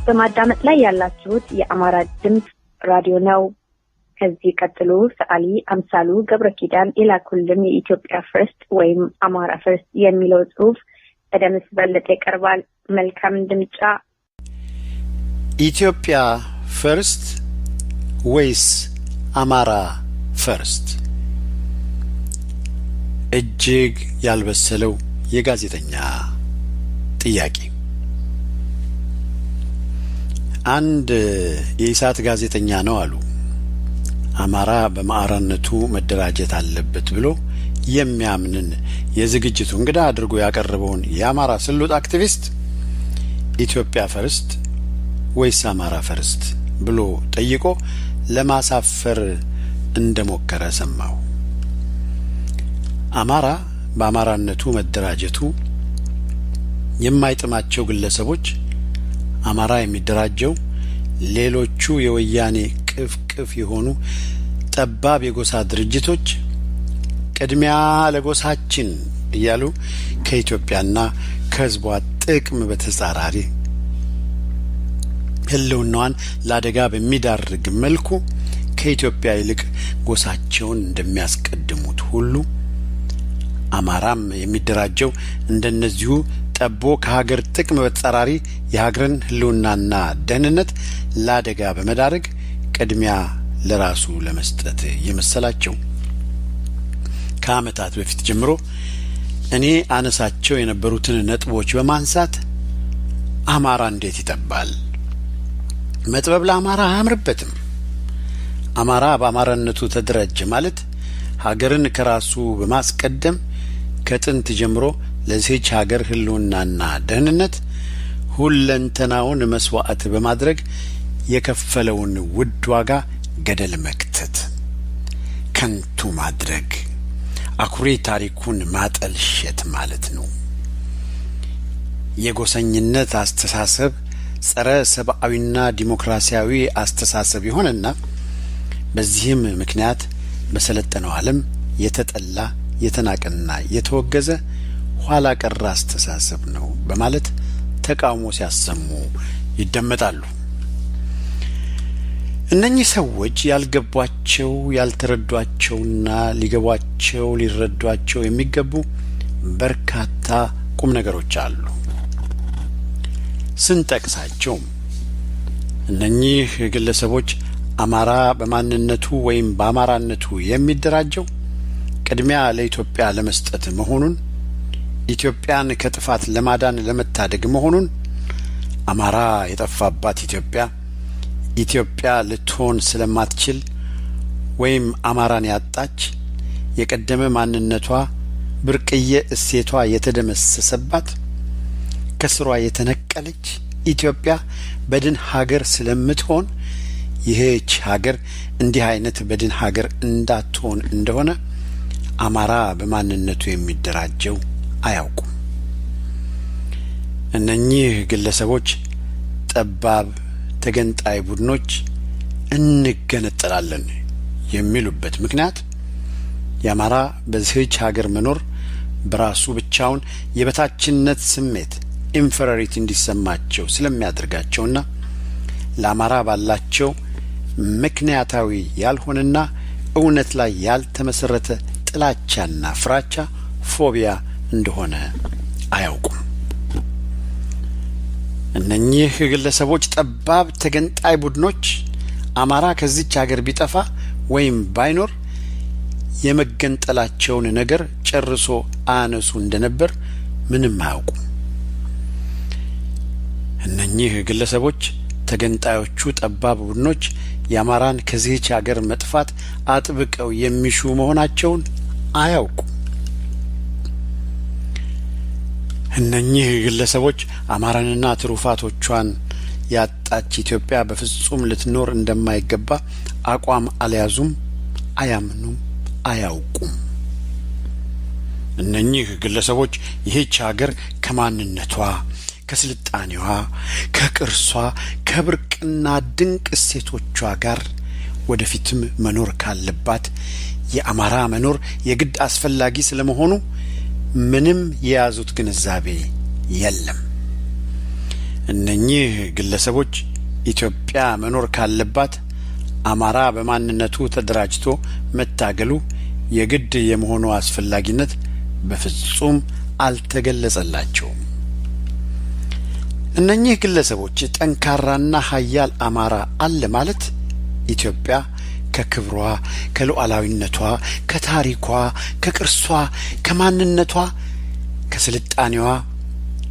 በማዳመጥ ላይ ያላችሁት የአማራ ድምጽ ራዲዮ ነው። ከዚህ ቀጥሎ ሰዓሊ አምሳሉ ገብረኪዳን ኢላኩልን የኢትዮጵያ ፈርስት ወይም አማራ ፈርስት የሚለው ጽሑፍ በደምስ በለጠ ይቀርባል። መልካም ድምጫ። ኢትዮጵያ ፈርስት ወይስ አማራ ፈርስት? እጅግ ያልበሰለው የጋዜጠኛ ጥያቄ። አንድ የኢሳት ጋዜጠኛ ነው አሉ አማራ በማዕራነቱ መደራጀት አለበት ብሎ የሚያምንን የዝግጅቱ እንግዳ አድርጎ ያቀረበውን የአማራ ስሉጥ አክቲቪስት ኢትዮጵያ ፈርስት ወይስ አማራ ፈርስት ብሎ ጠይቆ ለማሳፈር እንደሞከረ ሰማው። አማራ በአማራነቱ መደራጀቱ የማይጥማቸው ግለሰቦች አማራ የሚደራጀው ሌሎቹ የወያኔ ቅፍቅፍ የሆኑ ጠባብ የጎሳ ድርጅቶች ቅድሚያ ለጎሳችን እያሉ ከኢትዮጵያና ከሕዝቧ ጥቅም በተጻራሪ ህልውናዋን ለአደጋ በሚዳርግ መልኩ ከኢትዮጵያ ይልቅ ጎሳቸውን እንደሚያስቀድሙት ሁሉ አማራም የሚደራጀው እንደነዚሁ ጠቦ ከሀገር ጥቅም በተጻራሪ የሀገርን ህልውናና ደህንነት ለአደጋ በመዳረግ ቅድሚያ ለራሱ ለመስጠት የመሰላቸው ከዓመታት በፊት ጀምሮ እኔ አነሳቸው የነበሩትን ነጥቦች በማንሳት አማራ እንዴት ይጠባል? መጥበብ ለአማራ አያምርበትም። አማራ በአማራነቱ ተደራጀ ማለት ሀገርን ከራሱ በማስቀደም ከጥንት ጀምሮ ለዚህች ሀገር ህልውናና ደህንነት ሁለንተናውን መስዋዕት በማድረግ የከፈለውን ውድ ዋጋ ገደል መክተት፣ ከንቱ ማድረግ፣ አኩሪ ታሪኩን ማጠልሸት ማለት ነው። የጎሰኝነት አስተሳሰብ ጸረ ሰብአዊና ዲሞክራሲያዊ አስተሳሰብ ይሆንና በዚህም ምክንያት በሰለጠነው ዓለም የተጠላ የተናቀና የተወገዘ ኋላ ቀር አስተሳሰብ ነው በማለት ተቃውሞ ሲያሰሙ ይደመጣሉ። እነኚህ ሰዎች ያልገባቸው ያልተረዷቸውና ሊገባቸው ሊረዷቸው የሚገቡ በርካታ ቁም ነገሮች አሉ። ስንጠቅሳቸው እነኚህ ግለሰቦች አማራ በማንነቱ ወይም በአማራነቱ የሚደራጀው ቅድሚያ ለኢትዮጵያ ለመስጠት መሆኑን፣ ኢትዮጵያን ከጥፋት ለማዳን ለመታደግ መሆኑን፣ አማራ የጠፋባት ኢትዮጵያ ልትሆን ስለማትችል ወይም አማራን ያጣች የቀደመ ማንነቷ ብርቅዬ እሴቷ የተደመሰሰባት ከስሯ የተነቀለች ኢትዮጵያ በድን ሀገር ስለምትሆን ይህች ሀገር እንዲህ አይነት በድን ሀገር እንዳትሆን እንደሆነ አማራ በማንነቱ የሚደራጀው አያውቁም። እነኚህ ግለሰቦች ጠባብ ተገንጣይ ቡድኖች እንገነጠላለን የሚሉበት ምክንያት የአማራ በዚህች ሀገር መኖር በራሱ ብቻውን የበታችነት ስሜት ኢንፌሪዮሪቲ እንዲሰማቸው ስለሚያደርጋቸውና ለአማራ ባላቸው ምክንያታዊ ያልሆነና እውነት ላይ ያልተመሰረተ ጥላቻና ፍራቻ ፎቢያ እንደሆነ አያውቁም። እነኚህ ግለሰቦች ጠባብ ተገንጣይ ቡድኖች አማራ ከዚች ሀገር ቢጠፋ ወይም ባይኖር የመገንጠላቸውን ነገር ጨርሶ አነሱ እንደነበር ምንም አያውቁም። እነኚህ ግለሰቦች ተገንጣዮቹ ጠባብ ቡድኖች የአማራን ከዚህች ሀገር መጥፋት አጥብቀው የሚሹ መሆናቸውን አያውቁም። እነኚህ ግለሰቦች አማራንና ትሩፋቶቿን ያጣች ኢትዮጵያ በፍጹም ልትኖር እንደማይገባ አቋም አልያዙም፣ አያምኑም፣ አያውቁም። እነኚህ ግለሰቦች ይህች ሀገር ከማንነቷ ከስልጣኔዋ ከቅርሷ ከብርቅና ድንቅ እሴቶቿ ጋር ወደፊትም መኖር ካለባት የአማራ መኖር የግድ አስፈላጊ ስለመሆኑ ምንም የያዙት ግንዛቤ የለም። እነኚህ ግለሰቦች ኢትዮጵያ መኖር ካለባት አማራ በማንነቱ ተደራጅቶ መታገሉ የግድ የመሆኑ አስፈላጊነት በፍጹም አልተገለጸላቸውም። እነኚህ ግለሰቦች ጠንካራና ኃያል አማራ አለ ማለት ኢትዮጵያ ከክብሯ፣ ከሉዓላዊነቷ፣ ከታሪኳ፣ ከቅርሷ፣ ከማንነቷ፣ ከስልጣኔዋ፣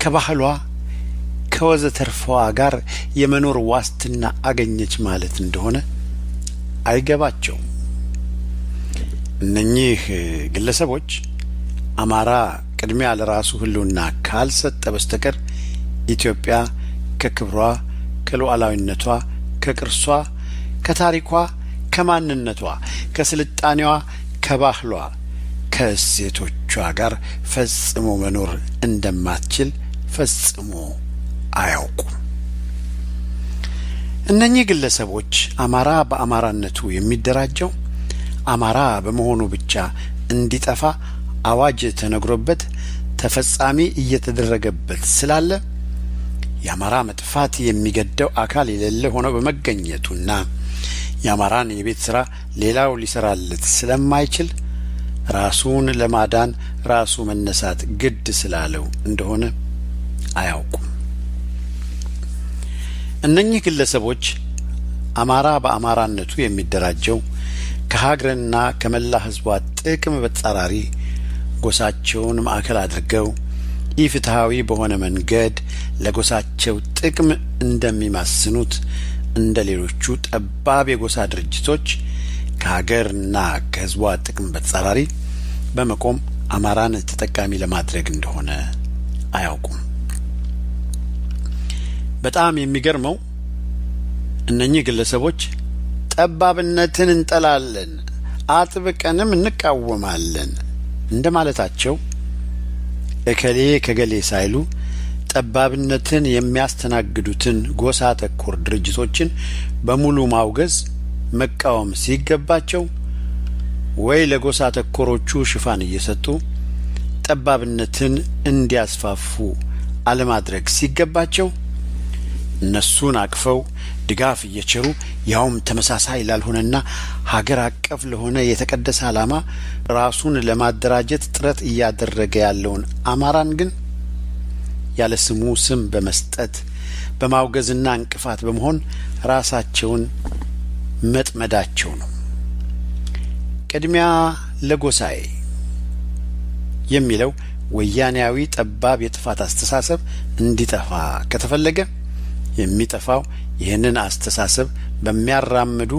ከባህሏ፣ ከወዘተርፏ ጋር የመኖር ዋስትና አገኘች ማለት እንደሆነ አይገባቸውም። እነኚህ ግለሰቦች አማራ ቅድሚያ ለራሱ ህልውና ካልሰጠ በስተቀር ኢትዮጵያ ከክብሯ፣ ከሉዓላዊነቷ፣ ከቅርሷ፣ ከታሪኳ፣ ከማንነቷ፣ ከስልጣኔዋ፣ ከባህሏ፣ ከእሴቶቿ ጋር ፈጽሞ መኖር እንደማትችል ፈጽሞ አያውቁም። እነኚህ ግለሰቦች አማራ በአማራነቱ የሚደራጀው አማራ በመሆኑ ብቻ እንዲጠፋ አዋጅ ተነግሮበት ተፈጻሚ እየተደረገበት ስላለ የአማራ መጥፋት የሚገደው አካል የሌለ ሆኖ በመገኘቱና የአማራን የቤት ስራ ሌላው ሊሰራለት ስለማይችል ራሱን ለማዳን ራሱ መነሳት ግድ ስላለው እንደሆነ አያውቁም። እነኚህ ግለሰቦች አማራ በአማራነቱ የሚደራጀው ከሀገርና ከመላ ህዝቧ ጥቅም በተጻራሪ ጎሳቸውን ማዕከል አድርገው ኢፍትሃዊ በሆነ መንገድ ለጎሳቸው ጥቅም እንደሚማስኑት እንደ ሌሎቹ ጠባብ የጎሳ ድርጅቶች ከሀገርና ከህዝቧ ጥቅም በተጻራሪ በመቆም አማራን ተጠቃሚ ለማድረግ እንደሆነ አያውቁም። በጣም የሚገርመው እነኚህ ግለሰቦች ጠባብነትን እንጠላለን፣ አጥብቀንም እንቃወማለን እንደማለታቸው እከሌ ከገሌ ሳይሉ ጠባብነትን የሚያስተናግዱትን ጎሳ ተኮር ድርጅቶችን በሙሉ ማውገዝ መቃወም ሲገባቸው ወይ ለጎሳ ተኮሮቹ ሽፋን እየሰጡ ጠባብነትን እንዲያስፋፉ አለማድረግ ሲገባቸው እነሱን አቅፈው ድጋፍ እየቸሩ ያውም ተመሳሳይ ላልሆነና ሀገር አቀፍ ለሆነ የተቀደሰ ዓላማ ራሱን ለማደራጀት ጥረት እያደረገ ያለውን አማራን ግን ያለ ስሙ ስም በመስጠት በማውገዝና እንቅፋት በመሆን ራሳቸውን መጥመዳቸው ነው። ቅድሚያ ለጎሳዬ የሚለው ወያኔያዊ ጠባብ የጥፋት አስተሳሰብ እንዲጠፋ ከተፈለገ የሚጠፋው ይህንን አስተሳሰብ በሚያራምዱ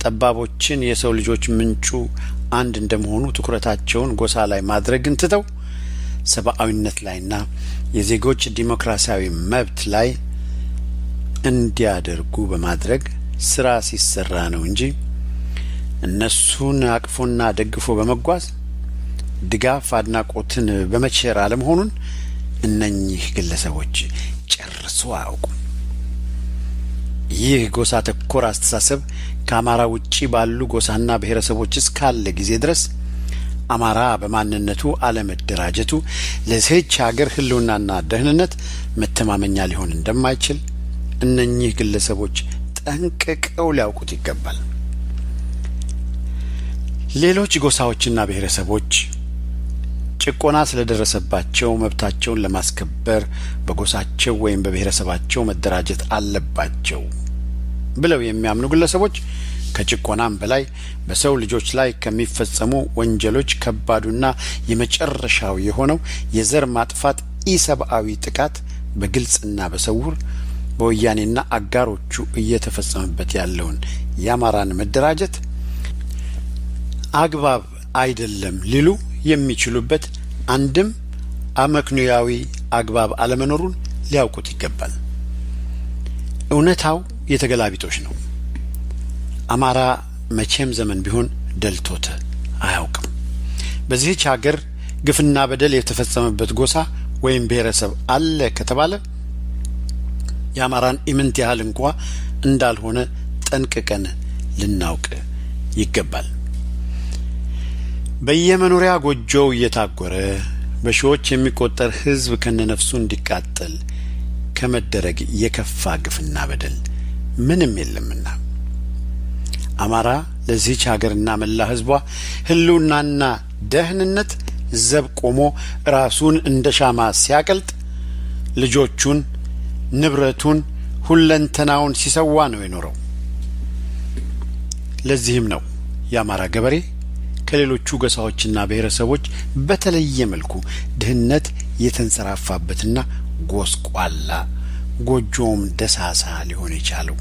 ጠባቦችን የሰው ልጆች ምንጩ አንድ እንደመሆኑ ትኩረታቸውን ጎሳ ላይ ማድረግን ትተው ሰብአዊነት ላይና የዜጎች ዲሞክራሲያዊ መብት ላይ እንዲያደርጉ በማድረግ ስራ ሲሰራ ነው እንጂ እነሱን አቅፎና ደግፎ በመጓዝ ድጋፍ አድናቆትን በመቸር አለመሆኑን እነኚህ ግለሰቦች ጨርሶ አያውቁም። ይህ ጎሳ ተኮር አስተሳሰብ ከአማራ ውጪ ባሉ ጎሳና ብሔረሰቦች እስካለ ጊዜ ድረስ አማራ በማንነቱ አለመደራጀቱ ለዚህች ሀገር ህልውናና ደህንነት መተማመኛ ሊሆን እንደማይችል እነኚህ ግለሰቦች ጠንቅቀው ሊያውቁት ይገባል። ሌሎች ጎሳዎችና ብሔረሰቦች ጭቆና ስለደረሰባቸው መብታቸውን ለማስከበር በጎሳቸው ወይም በብሔረሰባቸው መደራጀት አለባቸው ብለው የሚያምኑ ግለሰቦች ከጭቆናም በላይ በሰው ልጆች ላይ ከሚፈጸሙ ወንጀሎች ከባዱና የመጨረሻው የሆነው የዘር ማጥፋት ኢሰብአዊ ጥቃት በግልጽና በስውር በወያኔና አጋሮቹ እየተፈጸመበት ያለውን የአማራን መደራጀት አግባብ አይደለም ሊሉ የሚችሉበት አንድም አመክንዮአዊ አግባብ አለመኖሩን ሊያውቁት ይገባል። እውነታው የተገላቢጦሽ ነው። አማራ መቼም ዘመን ቢሆን ደልቶት አያውቅም። በዚህች ሀገር ግፍና በደል የተፈጸመበት ጎሳ ወይም ብሔረሰብ አለ ከተባለ የአማራን ኢምንት ያህል እንኳ እንዳልሆነ ጠንቅቀን ልናውቅ ይገባል። በየመኖሪያ ጎጆው እየታጎረ በሺዎች የሚቆጠር ህዝብ ከነነፍሱ እንዲቃጠል ከመደረግ የከፋ ግፍና በደል ምንም የለምና አማራ ለዚህች ሀገርና መላ ህዝቧ ህልውናና ደህንነት ዘብ ቆሞ ራሱን እንደ ሻማ ሲያቀልጥ ልጆቹን ንብረቱን ሁለንተናውን ሲሰዋ ነው የኖረው። ለዚህም ነው የአማራ ገበሬ ከሌሎቹ ጎሳዎችና ብሔረሰቦች በተለየ መልኩ ድህነት የተንሰራፋበትና ጎስቋላ ጎጆም ደሳሳ ሊሆን የቻለው።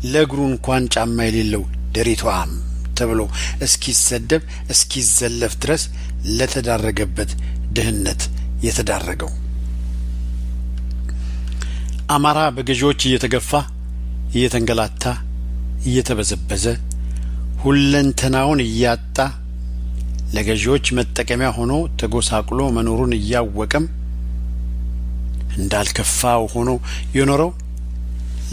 ለእግሩ እንኳን ጫማ የሌለው ደሪቷም ተብሎ እስኪሰደብ እስኪዘለፍ ድረስ ለተዳረገበት ድህነት የተዳረገው። አማራ በገዢዎች እየተገፋ እየተንገላታ እየተበዘበዘ ሁለንተናውን እያጣ ለገዢዎች መጠቀሚያ ሆኖ ተጎሳቅሎ መኖሩን እያወቀም እንዳልከፋው ሆኖ የኖረው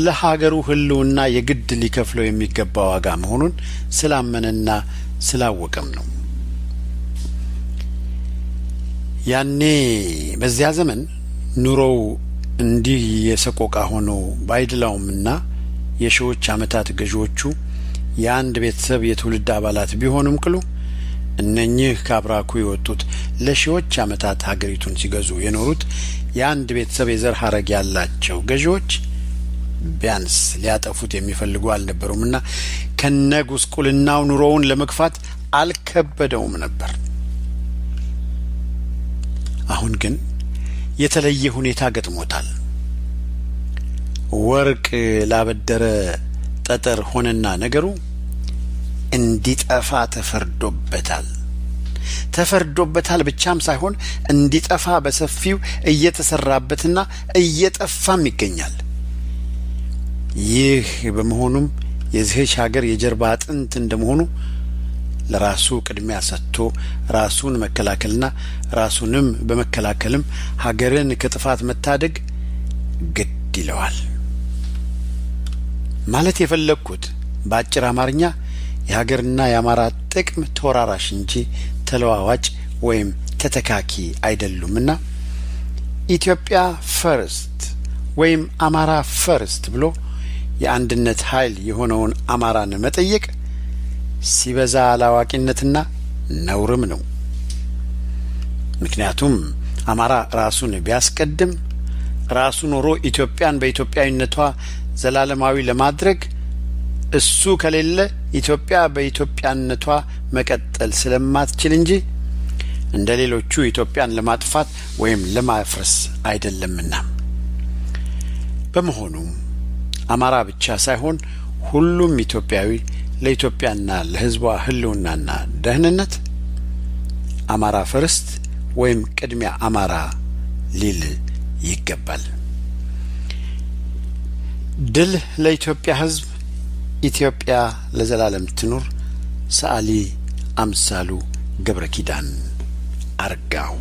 ለሀገሩ ህልውና የግድ ሊከፍለው የሚገባ ዋጋ መሆኑን ስላመነና ስላወቀም ነው። ያኔ በዚያ ዘመን ኑሮው እንዲህ የሰቆቃ ሆኖ ባይድላውምና የሺዎች ዓመታት ገዢዎቹ የአንድ ቤተሰብ የትውልድ አባላት ቢሆኑም ቅሉ እነኚህ ካብራኩ የወጡት ለሺዎች ዓመታት ሀገሪቱን ሲገዙ የኖሩት የአንድ ቤተሰብ የዘር ሐረግ ያላቸው ገዢዎች ቢያንስ ሊያጠፉት የሚፈልጉ አልነበሩምና ከነጉስቁልናው ኑሮውን ለመግፋት አልከበደውም ነበር። አሁን ግን የተለየ ሁኔታ ገጥሞታል። ወርቅ ላበደረ ጠጠር ሆነና ነገሩ እንዲጠፋ ተፈርዶበታል ብቻም ሳይሆን እንዲጠፋ በሰፊው እየተሰራበትና እየጠፋም ይገኛል። ይህ በመሆኑም የዚህች ሀገር የጀርባ አጥንት እንደመሆኑ ለራሱ ቅድሚያ ሰጥቶ ራሱን መከላከልና ራሱንም በመከላከልም ሀገርን ከጥፋት መታደግ ግድ ይለዋል። ማለት የፈለኩት በአጭር አማርኛ የሀገርና የአማራ ጥቅም ተወራራሽ እንጂ ተለዋዋጭ ወይም ተተካኪ አይደሉምና ኢትዮጵያ ፈርስት ወይም አማራ ፈርስት ብሎ የአንድነት ኃይል የሆነውን አማራን መጠየቅ ሲበዛ አላዋቂነትና ነውርም ነው። ምክንያቱም አማራ ራሱን ቢያስቀድም ራሱ ኖሮ ኢትዮጵያን በኢትዮጵያዊነቷ ዘላለማዊ ለማድረግ እሱ ከሌለ ኢትዮጵያ በኢትዮጵያነቷ መቀጠል ስለማትችል እንጂ እንደሌሎቹ ኢትዮጵያን ለማጥፋት ወይም ለማፍረስ አይደለምና። በመሆኑም አማራ ብቻ ሳይሆን ሁሉም ኢትዮጵያዊ ለኢትዮጵያና ለሕዝቧ ህልውናና ደህንነት አማራ ፈርስት ወይም ቅድሚያ አማራ ሊል ይገባል። ድል ለኢትዮጵያ ሕዝብ። ኢትዮጵያ ለዘላለም ትኑር። ሰዓሊ አምሳሉ ገብረ ኪዳን አርጋው